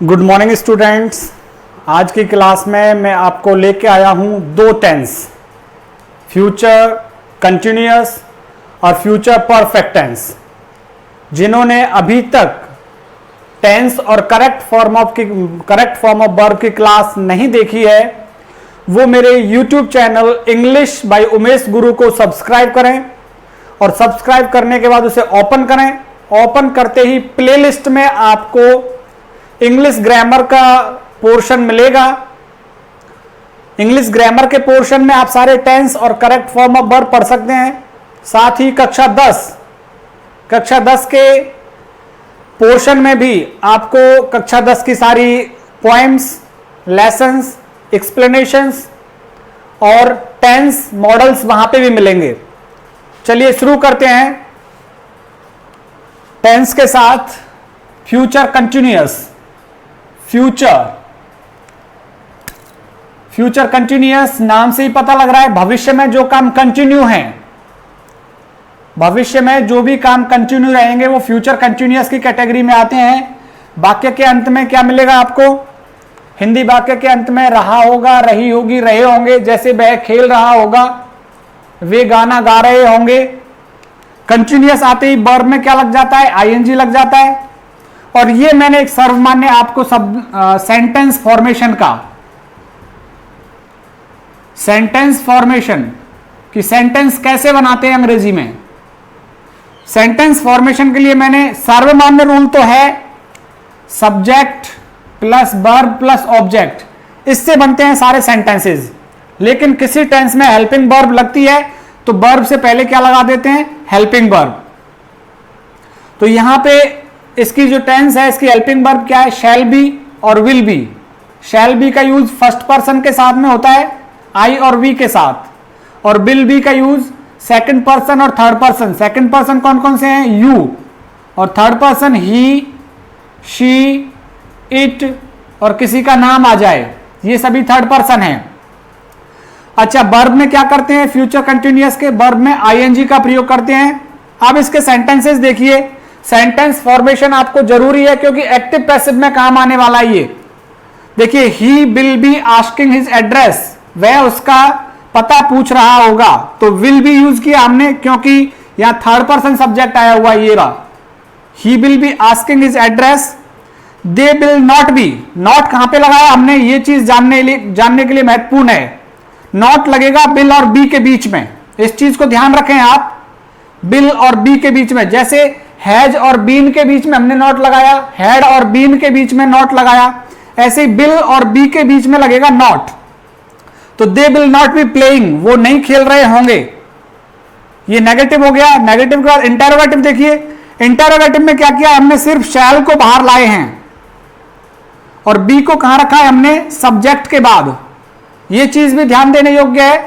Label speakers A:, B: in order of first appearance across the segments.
A: Good morning students. आज की class में मैं आपको लेके आया हूं दो टेंस, फ्यूचर कंटिन्यूअस और फ्यूचर परफेक्ट टेंस। जिन्होंने अभी तक टेंस और करेक्ट फॉर्म ऑफ वर्ब की क्लास नहीं देखी है वो मेरे YouTube channel English by Umesh गुरु को सब्सक्राइब करें और सब्सक्राइब करने के बाद उसे ओपन करें। ओपन करते ही प्लेलिस्ट में आपको इंग्लिश ग्रामर का पोर्शन मिलेगा। इंग्लिश ग्रामर के पोर्शन में आप सारे टेंस और करेक्ट फॉर्म ऑफ वर्ब पढ़ सकते हैं। साथ ही कक्षा 10 के पोर्शन में भी आपको कक्षा 10 की सारी पोएम्स, लेसन्स, एक्सप्लेनेशंस और टेंस मॉडल्स वहां पे भी मिलेंगे। चलिए शुरू करते हैं टेंस के साथ। Future continuous. फ्यूचर कंटिन्यूअस नाम से ही पता लग रहा है भविष्य में जो काम कंटिन्यू है, भविष्य में जो भी काम कंटिन्यू रहेंगे वो फ्यूचर कंटिन्यूअस की कैटेगरी में आते हैं। वाक्य के अंत में क्या मिलेगा आपको? हिंदी वाक्य के अंत में रहा होगा, रही होगी, रहे होंगे। जैसे वह खेल रहा होगा, वे गाना गा रहे होंगे। कंटिन्यूअस आते ही वर्ब में क्या लग जाता है? आईएनजी लग जाता है। और ये मैंने एक सर्वमान्य आपको सेंटेंस फॉर्मेशन कि सेंटेंस कैसे बनाते हैं अंग्रेजी में। सेंटेंस फॉर्मेशन के लिए मैंने सर्वमान्य रूल तो है subject plus verb plus object, इससे बनते हैं सारे सेंटेंसेस। लेकिन किसी टेंस में हेल्पिंग वर्ब लगती है तो वर्ब से पहले क्या लगा देते हैं? Helping verb. तो यहां पे इसकी जो टेंस है इसकी हेल्पिंग वर्ब क्या है? शैल बी और विल बी। शैल बी का यूज फर्स्ट पर्सन के साथ में होता है, आई और वी के साथ। और विल बी का यूज सेकंड पर्सन और थर्ड पर्सन। सेकंड पर्सन कौन कौन से हैं? यू। और third person he, she, it और किसी का नाम आ जाए, ये सभी थर्ड पर्सन है। अच्छा, वर्ब में क्या करते हैं? फ्यूचर कंटिन्यूअस के वर्ब में आईएनजी का प्रयोग करते हैं। अब इसके सेंटेंसेस देखिए। सेंटेंस फॉर्मेशन आपको जरूरी है क्योंकि एक्टिव पैसिव में काम आने वाला है ये। देखिए, he will be asking his address, वह उसका पता पूछ रहा होगा। तो विल बी यूज किया हमने क्योंकि यहां थर्ड पर्सन सब्जेक्ट आया हुआ ये रहा। He will be asking his address. They will not be, not कहां पे लगाया हमने? ये चीज जानने के लिए महत्वपूर्ण है। नॉट लगेगा बिल और बी के बीच में, इस चीज को ध्यान रखें आप। बिल और बी के बीच में, जैसे हैज और बीन के बीच में हमने नॉट लगाया, हैड और बीन के बीच में नॉट लगाया, ऐसे ही बिल और बी के बीच में लगेगा नॉट। तो they will not be playing, वो नहीं खेल रहे होंगे। ये नेगेटिव हो गया। नेगेटिव के बाद इंटरोगेटिव देखिए। इंटरोगेटिव में क्या किया हमने? सिर्फ शैल को बाहर लाए हैं और बी को कहां रखा है हमने? सब्जेक्ट के बाद। यह चीज भी ध्यान देने योग्य है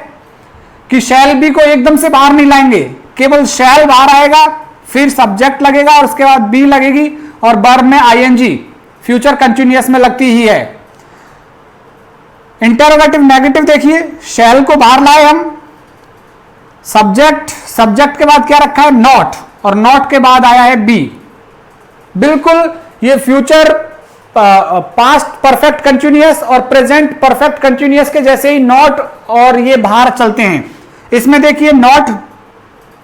A: कि शैल बी को एकदम से बाहर नहीं लाएंगे, केवल शैल बाहर आएगा, फिर सब्जेक्ट लगेगा और उसके बाद बी लगेगी और वर्ब में आईएनजी फ्यूचर कंटिन्यूअस में लगती ही है। इंटरोगेटिव नेगेटिव देखिए, शैल को बाहर लाए हम, सब्जेक्ट के बाद क्या रखा है? नॉट, और नॉट के बाद आया है बी। बिल्कुल ये फ्यूचर पास्ट परफेक्ट कंटिन्यूअस और प्रेजेंट परफेक्ट कंटिन्यूअस के जैसे ही नॉट और ये बाहर चलते हैं। इसमें देखिए नॉट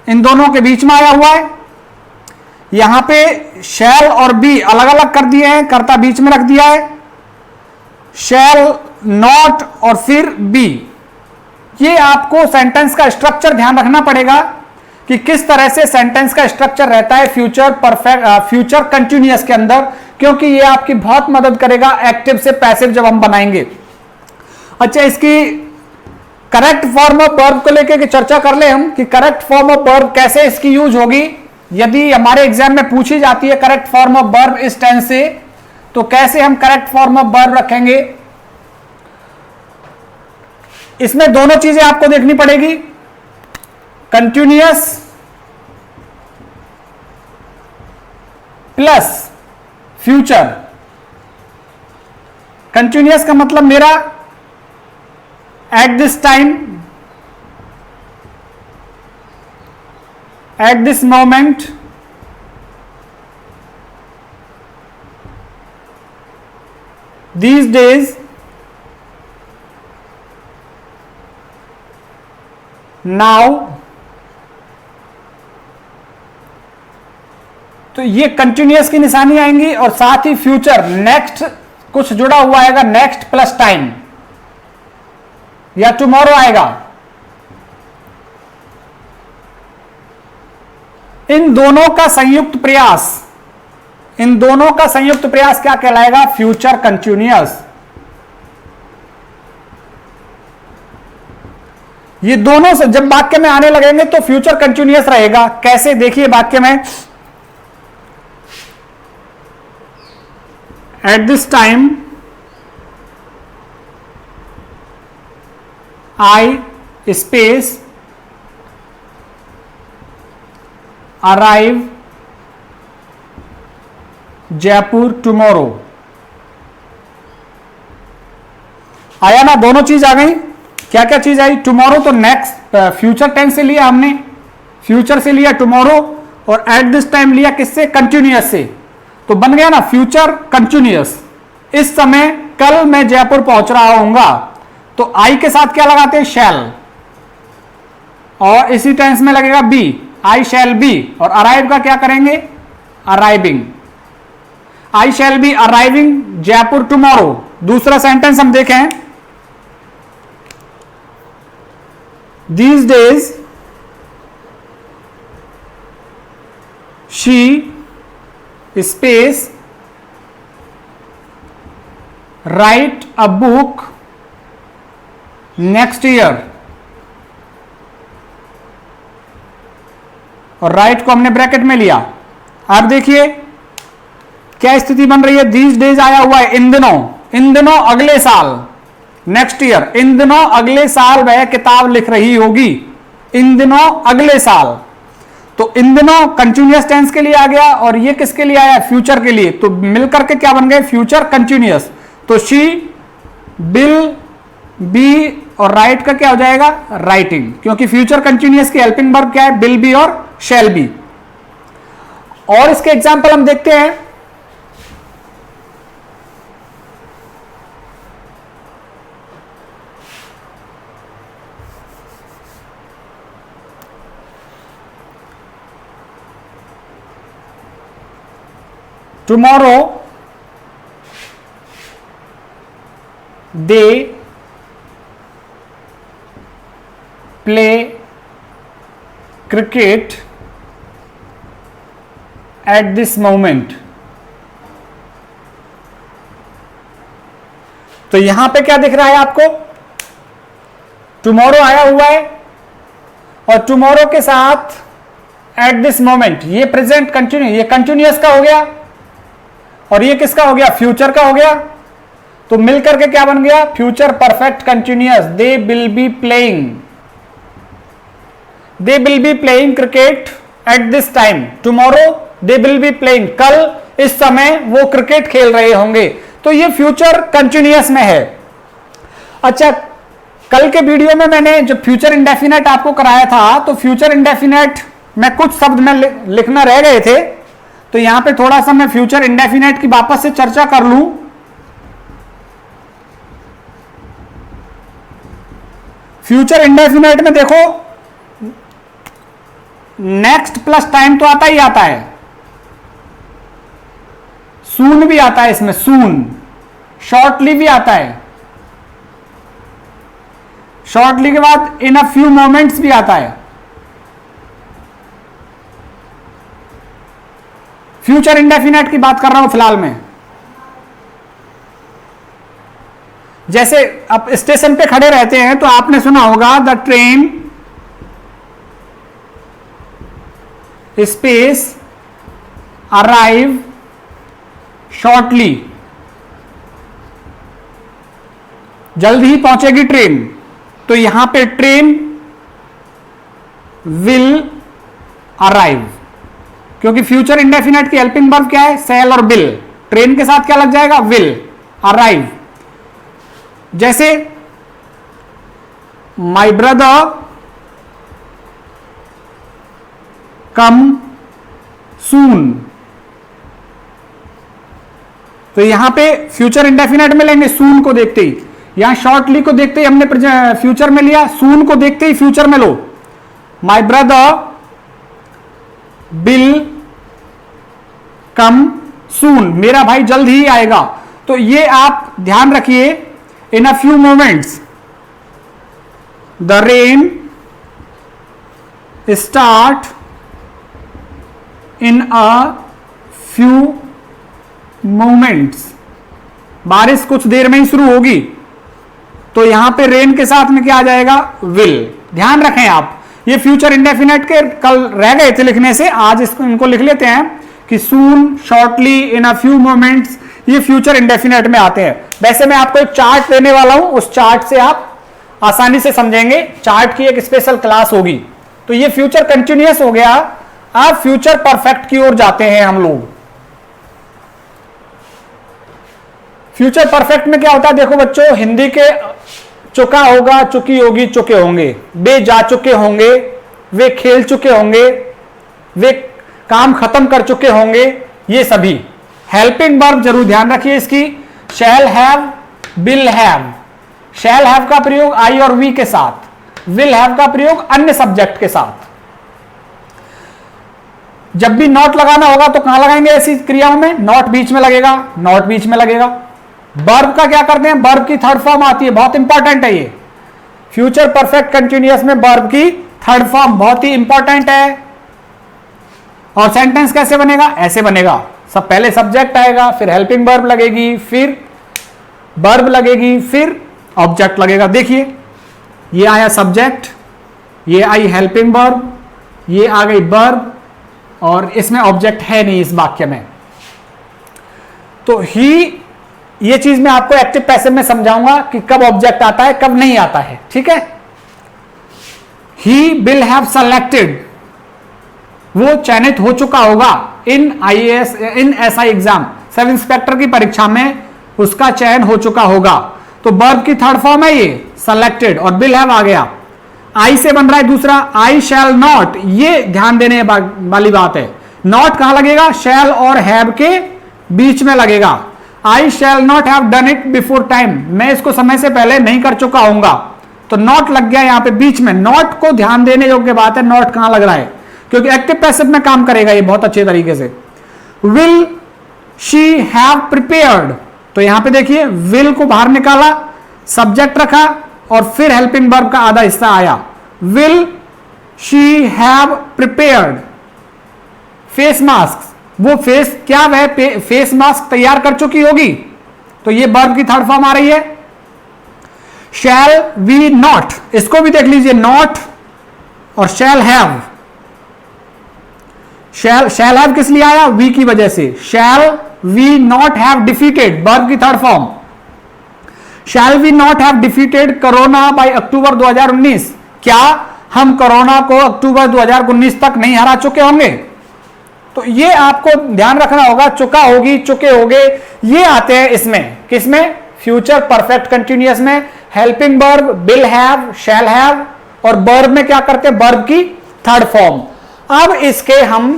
A: इन दोनों के बीच में आया हुआ है। यहां पे शैल और बी अलग अलग कर दिए हैं, कर्ता बीच में रख दिया है। शैल, नॉट और फिर बी। ये आपको सेंटेंस का स्ट्रक्चर ध्यान रखना पड़ेगा कि किस तरह से सेंटेंस का स्ट्रक्चर रहता है फ्यूचर कंटिन्यूअस के अंदर, क्योंकि ये आपकी बहुत मदद करेगा एक्टिव से पैसिव जब हम बनाएंगे। अच्छा, इसकी करेक्ट फॉर्म ऑफ वर्ब को लेकर चर्चा कर ले हम कि करेक्ट फॉर्म ऑफ वर्ब कैसे इसकी यूज होगी। यदि हमारे एग्जाम में पूछी जाती है करेक्ट फॉर्म ऑफ वर्ब इस टेंस से, तो कैसे हम करेक्ट फॉर्म ऑफ वर्ब रखेंगे? इसमें दोनों चीजें आपको देखनी पड़ेगी, कंटिन्यूअस प्लस फ्यूचर। कंटिन्यूअस का मतलब मेरा at this time, at this moment, these days now, तो ये कंटिन्यूअस की निशानी आएंगी और साथ ही फ्यूचर नेक्स्ट कुछ जुड़ा हुआ आएगा, नेक्स्ट प्लस टाइम या टुमारो आएगा। इन दोनों का संयुक्त प्रयास, इन दोनों का संयुक्त प्रयास क्या कहलाएगा? Future continuous. ये दोनों से जब वाक्य में आने लगेंगे तो फ्यूचर कंटिन्यूअस रहेगा। कैसे? देखिए वाक्य में, at this time I space arrive Jaipur tomorrow. आया ना? दोनों चीज आ गई। क्या क्या चीज आई? टुमारो तो नेक्स्ट फ्यूचर टेंस से लिया हमने, फ्यूचर से लिया टुमारो, और एट दिस टाइम लिया किससे? कंटिन्यूअस से। तो बन गया ना फ्यूचर कंटिन्यूअस। इस समय कल मैं जयपुर पहुंच रहा हूंगा, तो आई के साथ क्या लगाते हैं? शैल, और इसी टेंस में लगेगा बी, आई शैल बी, और अराइव का क्या करेंगे? Arriving. I shall be arriving Jaipur tomorrow. दूसरा सेंटेंस हम देखें, these days she space write a book next year, और राइट को हमने ब्रैकेट में लिया। अब देखिए क्या स्थिति बन रही है? these days आया हुआ है इन दिनों, इन दिनों अगले साल, नेक्स्ट ईयर, इन दिनों अगले साल वह किताब लिख रही होगी, इन दिनों अगले साल। तो इन दिनों कंटिन्यूअस टेंस के लिए आ गया, और ये किसके लिए आया? फ्यूचर के लिए। तो मिलकर के क्या बन गए? Future continuous. तो शी विल बी, और राइट का क्या हो जाएगा? राइटिंग, क्योंकि फ्यूचर कंटिन्यूअस की हेल्पिंग वर्ब क्या है? विल बी और शैल बी। और इसके एग्जाम्पल हम देखते हैं। Tomorrow they play cricket at this moment। तो यहां पे क्या दिख रहा है आपको? टुमारो आया हुआ है, और टुमारो के साथ एट दिस मोमेंट, ये प्रेजेंट कंटिन्यू, ये कंटिन्यूअस का हो गया, और ये किसका हो गया? फ्यूचर का हो गया। तो मिलकर के क्या बन गया? Future perfect continuous. They will be playing, they will be playing cricket at this time tomorrow, they will be playing, कल इस समय वो क्रिकेट खेल रहे होंगे। तो ये फ्यूचर कंटिन्यूअस में है। अच्छा, कल के वीडियो में मैंने जो फ्यूचर इंडेफिनेट आपको कराया था, तो फ्यूचर इंडेफिनेट में कुछ शब्द में लिखना रह गए थे, तो यहां पे थोड़ा सा मैं फ्यूचर इंडेफिनेट की वापस से चर्चा कर लूं। फ्यूचर इंडेफिनेट में देखो, नेक्स्ट प्लस टाइम तो आता ही आता है, सून भी आता है इसमें, सून, शॉर्टली भी आता है, शॉर्टली के बाद इन अ फ्यू मोमेंट्स भी आता है। फ्यूचर इंडेफिनेट की बात कर रहा हूं फिलहाल में। जैसे आप स्टेशन पे खड़े रहते हैं तो आपने सुना होगा the train space arrive shortly, जल्द ही पहुंचेगी ट्रेन। तो यहां पे ट्रेन विल अराइव, क्योंकि फ्यूचर इंडेफिनेट की हेल्पिंग वर्ब क्या है? सेल और विल। ट्रेन के साथ क्या लग जाएगा? विल। अराइव। जैसे माई ब्रदर कम सून, तो यहां पे फ्यूचर इंडेफिनेट में लेंगे सून को देखते ही, यहां शॉर्टली को देखते ही हमने फ्यूचर में लिया, सून को देखते ही फ्यूचर में लो। माई ब्रदर विल कम सून, मेरा भाई जल्द ही आएगा। तो ये आप ध्यान रखिए, in a few moments the rain start in a few moments, बारिश कुछ देर में ही शुरू होगी। तो यहां पे रेन के साथ में क्या आ जाएगा, विल। ध्यान रखें आप, ये फ्यूचर इंडेफिनेट के कल रह गए थे लिखने से, आज इसको इनको लिख लेते हैं कि soon, shortly, in a few moments, ये फ्यूचर इंडेफिनेट में आते हैं। वैसे मैं आपको एक चार्ट देने वाला हूं, उस चार्ट से आप आसानी से समझेंगे, चार्ट की एक स्पेशल क्लास होगी। तो ये फ्यूचर कंटिन्यूअस हो गया, अब फ्यूचर परफेक्ट की ओर जाते हैं हम लोग। फ्यूचर परफेक्ट में क्या होता है, देखो बच्चों, हिंदी के चुका होगा, चुकी होगी, चुके होंगे, वे जा चुके होंगे, वे खेल चुके होंगे, वे काम खत्म कर चुके होंगे, ये सभी। हेल्पिंग वर्ब जरूर ध्यान रखिए इसकी, shall have, will have. Shall have का प्रयोग आई और वी के साथ, विल हैव का प्रयोग अन्य सब्जेक्ट के साथ। जब भी नॉट लगाना होगा तो कहां लगाएंगे ऐसी क्रियाओं में, नॉट बीच में लगेगा, नॉट बीच में लगेगा। वर्ब का क्या करते हैं, वर्ब की थर्ड फॉर्म आती है, बहुत इंपॉर्टेंट है ये। फ्यूचर परफेक्ट कंटिन्यूअस में वर्ब की थर्ड फॉर्म बहुत ही इंपॉर्टेंट है। और सेंटेंस कैसे बनेगा, ऐसे बनेगा, सब पहले सब्जेक्ट आएगा, फिर हेल्पिंग वर्ब लगेगी, फिर वर्ब लगेगी, फिर ऑब्जेक्ट लगेगा। देखिए ये आया सब्जेक्ट, ये आई हेल्पिंग वर्ब, ये आ गई वर्ब, और इसमें ऑब्जेक्ट है नहीं इस वाक्य में। तो ही, ये चीज मैं आपको एक्टिव पैसिव में समझाऊंगा कि कब ऑब्जेक्ट आता है, कब नहीं आता है, ठीक है। ही विल हैव सेलेक्टेड, वो चयनित हो चुका होगा, in IAS, in SI exam, sub inspector की परीक्षा में उसका चयन हो चुका होगा। तो वर्ब की थर्ड फॉर्म है ये सेलेक्टेड, और विल हैव आ गया, आई से बन रहा है दूसरा, आई शैल नॉट। ये ध्यान देने वाली बात है, नॉट कहां लगेगा, शैल और हैव के बीच में लगेगा। I shall not have done it before time, मैं इसको समय से पहले नहीं कर चुका हूंगा, तो नॉट लग गया यहां पे बीच में। नॉट को ध्यान देने योग्य बात है, नॉट कहां लग रहा है, क्योंकि एक्टिव पैसिव में काम करेगा ये बहुत अच्छे तरीके से। विल शी हैव प्रिपेयर्ड, तो यहां पे देखिए विल को बाहर निकाला, सब्जेक्ट रखा, और फिर हेल्पिंग वर्ब का आधा हिस्सा आया। Will she have prepared face mask, वो फेस, क्या वह फेस मास्क तैयार कर चुकी होगी, तो ये वर्ब की थर्ड फॉर्म आ रही है। शैल वी नॉट, इसको भी देख लीजिए, नॉट और शैल हैव। शैल हैव किस लिए आया, वी की वजह से। Shall we not have defeated, verb की third form. Shall we not have defeated Corona by October 2019, क्या हम कोरोना को अक्टूबर 2019 तक नहीं हरा चुके होंगे। तो ये आपको ध्यान रखना होगा, चुका होगी, चुके होगे, ये आते हैं इसमें, किसमें, फ्यूचर परफेक्ट कंटिन्यूअस में। Helping verb will have, shall have, और वर्ब में क्या करते हैं, वर्ब की थर्ड फॉर्म। अब इसके हम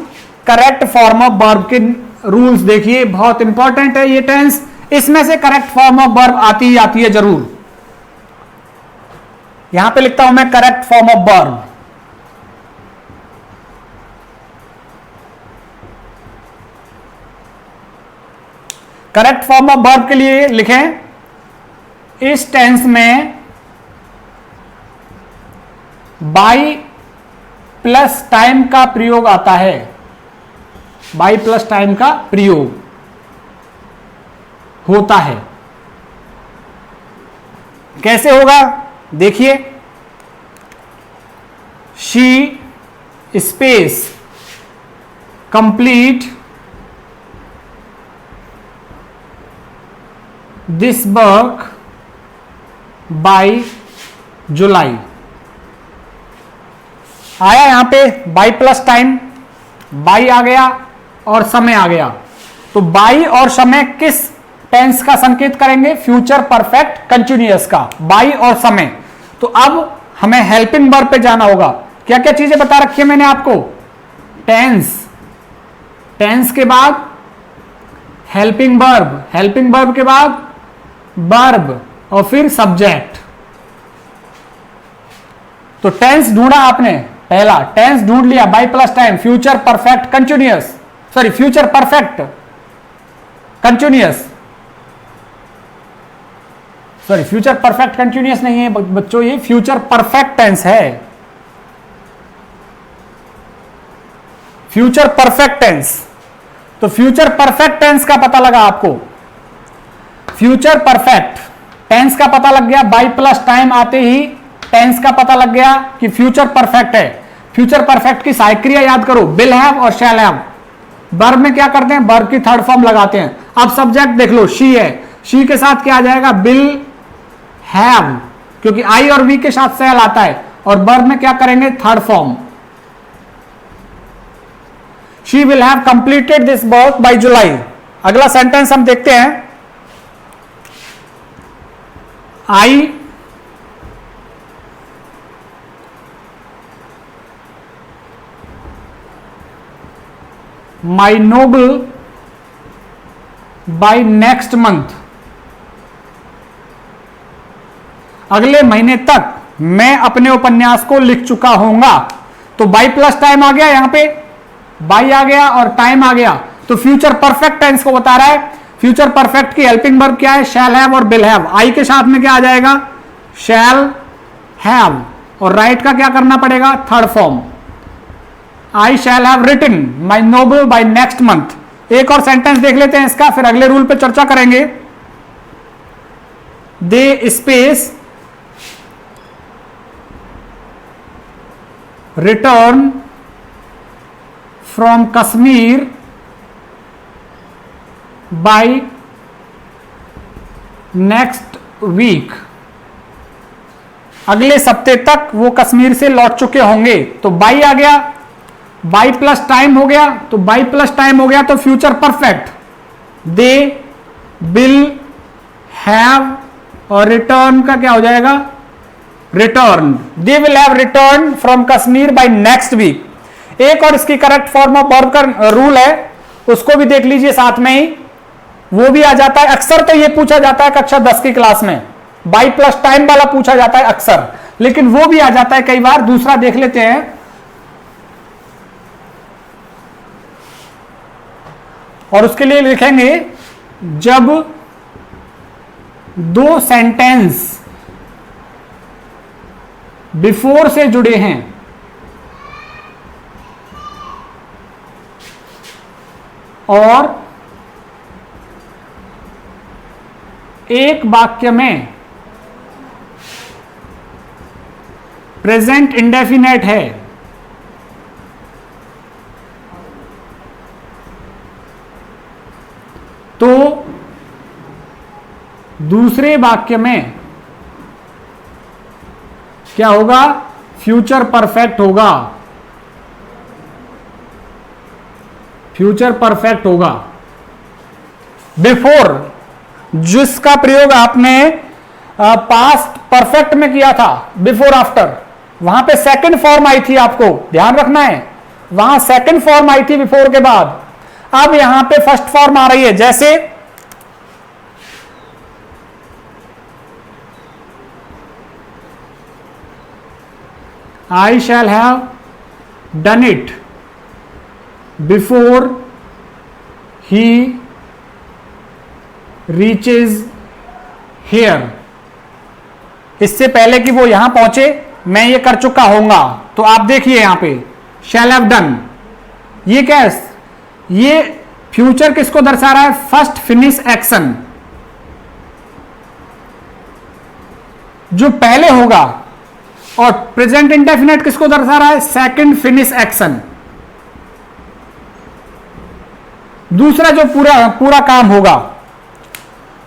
A: करेक्ट फॉर्म ऑफ वर्ब के रूल्स देखिए, बहुत इंपॉर्टेंट है ये टेंस, इसमें से करेक्ट फॉर्म ऑफ वर्ब आती ही आती है जरूर। यहां पे लिखता हूं मैं correct form of verb. Correct form of verb के लिए लिखें, इस टेंस में बाई प्लस टाइम का प्रयोग आता है, बाई प्लस टाइम का प्रयोग होता है। कैसे होगा देखिए, she space complete this work by July. आया यहां पे बाई प्लस टाइम, बाई आ गया और समय आ गया। तो बाई और समय किस टेंस का संकेत करेंगे, फ्यूचर परफेक्ट कंटिन्यूअस का, बाई और समय। तो अब हमें हेल्पिंग वर्ब पे जाना होगा। क्या क्या चीजें बता रखी है मैंने आपको, टेंस, टेंस के बाद हेल्पिंग वर्ब, हेल्पिंग वर्ब के बाद वर्ब और फिर सब्जेक्ट। तो टेंस ढूंढा आपने, पहला टेंस ढूंढ लिया, by plus time, future perfect continuous, sorry future perfect continuous, sorry future perfect continuous नहीं है बच्चों, ये फ्यूचर परफेक्ट टेंस है, फ्यूचर परफेक्ट टेंस। तो फ्यूचर परफेक्ट टेंस का पता लगा आपको, फ्यूचर परफेक्ट टेंस का पता लग गया, बाई प्लस टाइम आते ही टेंस का पता लग गया कि फ्यूचर परफेक्ट है। फ्यूचर परफेक्ट की सहायक क्रिया याद करो, विल हैव और शैल हैव। वर्ब में क्या करते हैं, वर्ब की थर्ड फॉर्म लगाते हैं। अब सब्जेक्ट देख लो, शी है, शी के साथ क्या आ जाएगा, विल हैव, क्योंकि आई और वी के साथ शैल आता है, और वर्ब में क्या करेंगे, third form. She will have completed this work by July. अगला सेंटेंस हम देखते हैं, आई my novel by next month, अगले महीने तक मैं अपने उपन्यास को लिख चुका होऊंगा। तो बाई प्लस टाइम आ गया, यहां पे बाई आ गया और टाइम आ गया, तो फ्यूचर परफेक्ट टेंस को बता रहा है। फ्यूचर परफेक्ट की हेल्पिंग वर्ब क्या है, शैल हैव और विल हैव। आई के साथ में क्या आ जाएगा, शैल हैव, और राइट का क्या करना पड़ेगा, third form. I shall have written my novel by next month। एक और सेंटेंस देख लेते हैं इसका, फिर अगले रूल पे चर्चा करेंगे। They space return from Kashmir by next week, अगले सप्ते तक वो कश्मीर से लौट चुके होंगे। तो बाई आ गया, बाई प्लस टाइम हो गया, तो बाई प्लस टाइम हो गया तो future perfect, they will have, और रिटर्न का क्या हो जाएगा, return, they will have return from Kashmir by next week. एक और इसकी करेक्ट फॉर्म ऑफ वर्ब का रूल है, उसको भी देख लीजिए साथ में ही, वो भी आ जाता है। अक्सर तो ये पूछा जाता है कक्षा 10 की क्लास में, बाई प्लस टाइम वाला पूछा जाता है अक्सर, लेकिन वो भी आ जाता है कई बार। दूसरा देख लेते हैं, और उसके लिए लिखेंगे, जब दो सेंटेंस बिफोर से जुड़े हैं और एक वाक्य में प्रेजेंट इंडेफिनेट है, तो दूसरे वाक्य में क्या होगा, फ्यूचर परफेक्ट होगा, फ्यूचर परफेक्ट होगा। बिफोर जिसका प्रयोग आपने पास्ट परफेक्ट में किया था, बिफोर आफ्टर, वहां पे सेकंड फॉर्म आई थी, आपको ध्यान रखना है, वहां सेकंड फॉर्म आई थी बिफोर के बाद। अब यहां पे फर्स्ट फॉर्म आ रही है, जैसे I shall have done it before he reaches here। इससे पहले कि वो यहां पहुंचे मैं ये कर चुका होऊंगा। तो आप देखिए यहां पे shall have done, ये क्या है, ये फ्यूचर किसको दर्शा रहा है, फर्स्ट फिनिश एक्शन, जो पहले होगा, और प्रेजेंट इंडेफिनेट किसको दर्शा रहा है, सेकंड फिनिश एक्शन, दूसरा जो पूरा काम होगा।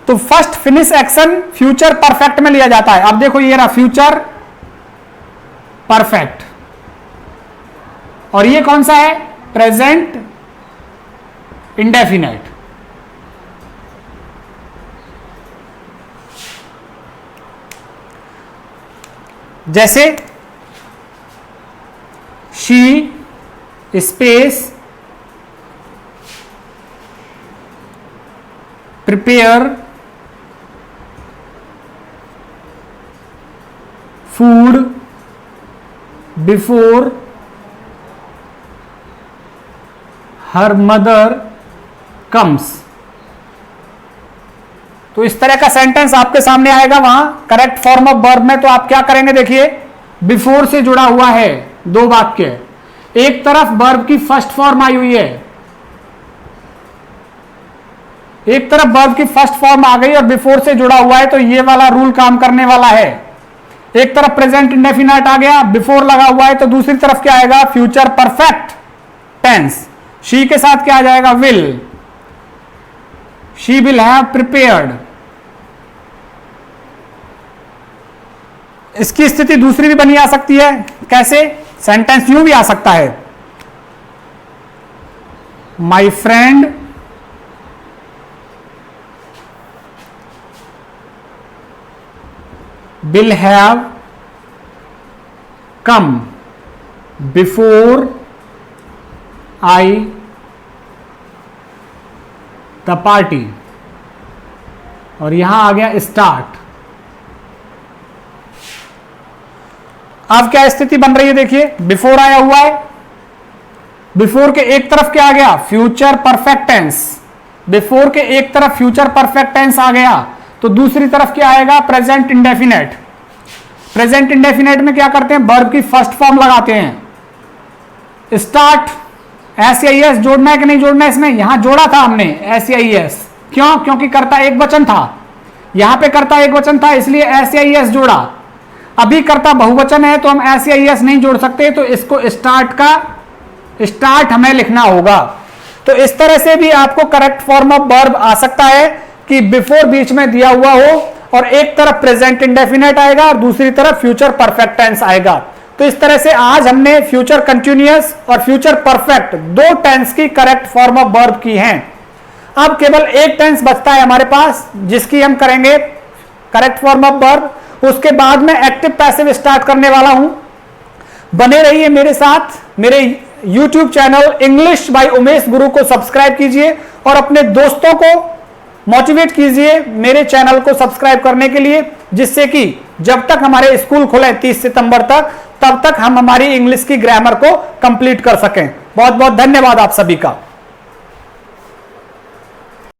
A: तो first finish action future perfect में लिया जाता है। अब देखो ये रहा फ्यूचर परफेक्ट, और ये कौन सा है, प्रेजेंट इंडेफिनेट। जैसे she space prepare food before her mother comes. तो इस तरह का सेंटेंस आपके सामने आएगा वहां करेक्ट फॉर्म ऑफ वर्ब में। तो आप क्या करेंगे, देखिए बिफोर से जुड़ा हुआ है दो वाक्य, एक तरफ वर्ब की फर्स्ट फॉर्म आई हुई है, एक तरफ वर्ब की फर्स्ट फॉर्म आ गई और बिफोर से जुड़ा हुआ है, तो ये वाला रूल काम करने वाला है। एक तरफ प्रेजेंट इंडेफिनाइट आ गया, बिफोर लगा हुआ है, तो दूसरी तरफ क्या आएगा, फ्यूचर परफेक्ट टेंस। शी के साथ क्या आ जाएगा, will, she will have prepared. इसकी स्थिति दूसरी भी बनी आ सकती है, कैसे, सेंटेंस यूं भी आ सकता है, my friend will have come before I the party। और यहां आ गया स्टार्ट। अब क्या स्थिति बन रही है, देखिए बिफोर आया हुआ है, बिफोर के एक तरफ क्या आ गया, फ्यूचर परफेक्ट टेंस। बिफोर के एक तरफ फ्यूचर परफेक्ट टेंस आ गया, तो दूसरी तरफ क्या आएगा, प्रेजेंट इंडेफिनेट। प्रेजेंट इंडेफिनेट में क्या करते हैं, वर्ब की फर्स्ट फॉर्म लगाते हैं, स्टार्ट। एस जोड़ना है कि नहीं जोड़ना है, इसमें यहां जोड़ा था हमने एस, क्यों, क्योंकि कर्ता एक वचन था, यहां पे कर्ता एक वचन था इसलिए एस जोड़ा। अभी कर्ता बहुवचन है तो हम एस नहीं जोड़ सकते, तो इसको स्टार्ट हमें लिखना होगा। तो इस तरह से भी आपको करेक्ट फॉर्म ऑफ वर्ब आ सकता है कि बिफोर बीच में दिया हुआ हो और एक तरफ प्रेजेंट इंडेफिनेट आएगा और दूसरी तरफ फ्यूचर परफेक्ट टेंस आएगा। तो इस तरह से आज हमने फ्यूचर कंटिन्यूअस और फ्यूचर परफेक्ट दो टेंस की करेक्ट फॉर्म ऑफ वर्ब की हैं। अब केवल एक टेंस बचता है हमारे पास जिसकी हम करेंगे करेक्ट फॉर्म ऑफ वर्ब। उसके बाद में एक्टिव पैसिव स्टार्ट करने वाला हूं। बने रहिए मेरे साथ। मेरे YouTube channel English by Umesh गुरु को सब्सक्राइब कीजिए और अपने दोस्तों को मोटिवेट कीजिए मेरे चैनल को सब्सक्राइब करने के लिए, जिससे कि जब तक हमारे स्कूल खुले 30 सितंबर तक, तब तक हम हमारी इंग्लिश की ग्रामर को कंप्लीट कर सकें। बहुत बहुत धन्यवाद आप सभी का।